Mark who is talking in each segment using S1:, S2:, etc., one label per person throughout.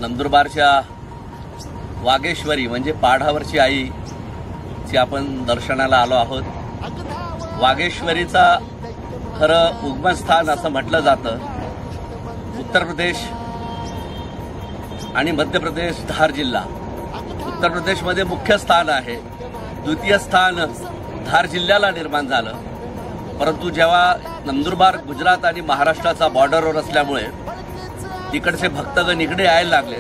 S1: नंदुरबारच्या वागेश्वरी म्हणजे पाढावरची आई ची आपण दर्शनाला आलो आहोत। वागेश्वरीचा खरं उगमस्थान असं म्हटलं जातं। उत्तर प्रदेश आणि मध्य प्रदेश धार जिल्हा, उत्तर प्रदेशमध्ये मुख्य स्थान आहे, द्वितीय स्थान धार जिल्ह्याला निर्माण झालं। परंतु जेव्हा नंदुरबार गुजरात आणि महाराष्ट्राचा बॉर्डरवर असल्यामुळे तिकडचे भक्तगण इकडे यायला लागले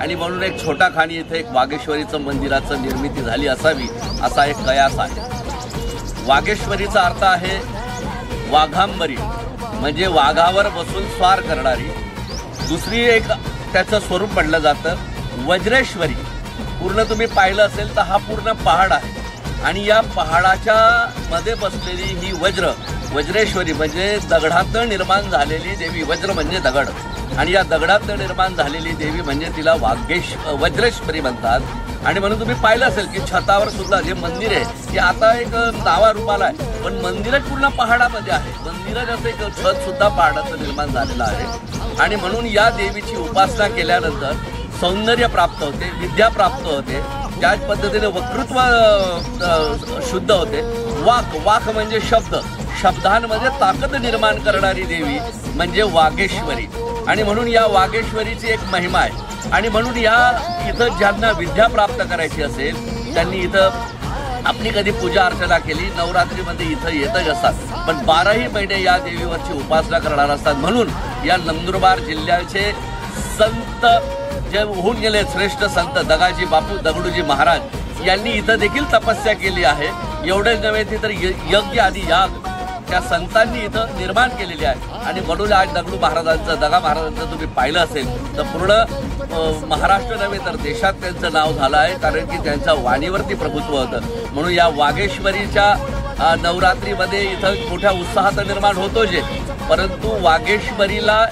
S1: आणि म्हणून एक छोटा खाणी इथे एक वागेश्वरीचं मंदिराचं निर्मिती झाली असावी असा एक कयास आहे। वागेश्वरीचा अर्थ आहे वाघांबरी, म्हणजे वाघावर बसून स्वार करणारी। दुसरी एक त्याचं स्वरूप म्हटलं जातं वज्रेश्वरी। पूर्ण तुम्ही पाहिलं असेल तर हा पूर्ण पहाड आहे आणि या पहाडाच्या मध्ये बसलेली ही वज्रेश्वरी म्हणजे दगडातून निर्माण झालेली देवी। वज्र म्हणजे दगड आणि या दगडातून निर्माण झालेली देवी म्हणजे तिला वज्रेश्वरी म्हणतात। आणि म्हणून तुम्ही पाहिलं असेल की छतावर सुद्धा जे मंदिर आहे ते आता एक नावारूपाला आहे, पण मंदिरच पूर्ण पहाडामध्ये आहे। मंदिराचं एक छत सुद्धा पहाडाचं निर्माण झालेलं आहे आणि म्हणून या देवीची उपासना केल्यानंतर सौंदर्य प्राप्त होते, विद्या प्राप्त होते, त्याच पद्धतीने वक्तृत्व शुद्ध होते। वाक म्हणजे शब्द, शब्दांमध्ये ताकद निर्माण करणारी देवी म्हणजे वागेश्वरी। आणि म्हणून या वागेश्वरीची एक महिमा आहे आणि म्हणून या इथं ज्यांना विद्या प्राप्त करायची असेल त्यांनी इथं आपली कधी पूजा अर्चना केली, नवरात्रीमध्ये इथं येतच असतात, पण 12ही महिने या देवीवरची उपासना करणार असतात। म्हणून या नंदुरबार जिल्ह्याचे संत जे होऊन गेले श्रेष्ठ संत दगाजी बापू दगडूजी महाराज यांनी इथं देखील तपस्या केली आहे। एवढेच नव्हे तर यज्ञ आदी याग त्या संतांनी इथं निर्माण केलेले आहे आणि म्हणून आज दगडू महाराजांचं दगा महाराजांचं तुम्ही पाहिलं असेल तर पूर्ण महाराष्ट्र नव्हे तर देशात त्यांचं नाव झालं आहे, कारण की त्यांच्या वाणीवरती प्रभुत्व होतं। म्हणून या वागेश्वरीच्या नवरात्रीमध्ये इथं मोठ्या उत्साहाचं निर्माण होतो जे, परंतु वागेश्वरीला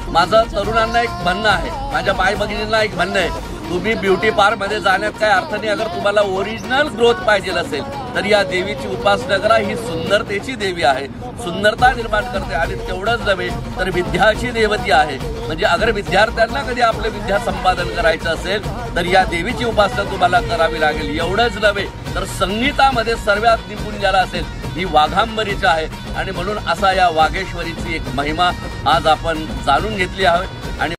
S1: माझं तरुणांना एक म्हणणं आहे, माझ्या माय भगिनींना एक म्हणणं आहे, तुम्ही ब्युटी पार्कमध्ये जाण्यात काय अर्थ नाही। अगर तुम्हाला ओरिजिनल ग्रोथ पाहिजे असेल तर या देवीची उपासना करा। ही सुंदरतेची देवी आहे, सुंदरता निर्माण करते आणि तेवढंच नव्हे तर विद्याची देवती आहे। म्हणजे अगर विद्यार्थ्यांना कधी आपलं विद्या संपादन करायचं असेल तर या देवीची उपासना तुम्हाला करावी लागेल। एवढंच नव्हे तर संगीतामध्ये सर्वात निपुण ज्याला असेल ही वाघांबरीची आहे आणि म्हणून असा या वागेश्वरीची एक महिमा आज आपण जाणून घेतली आहे। आणि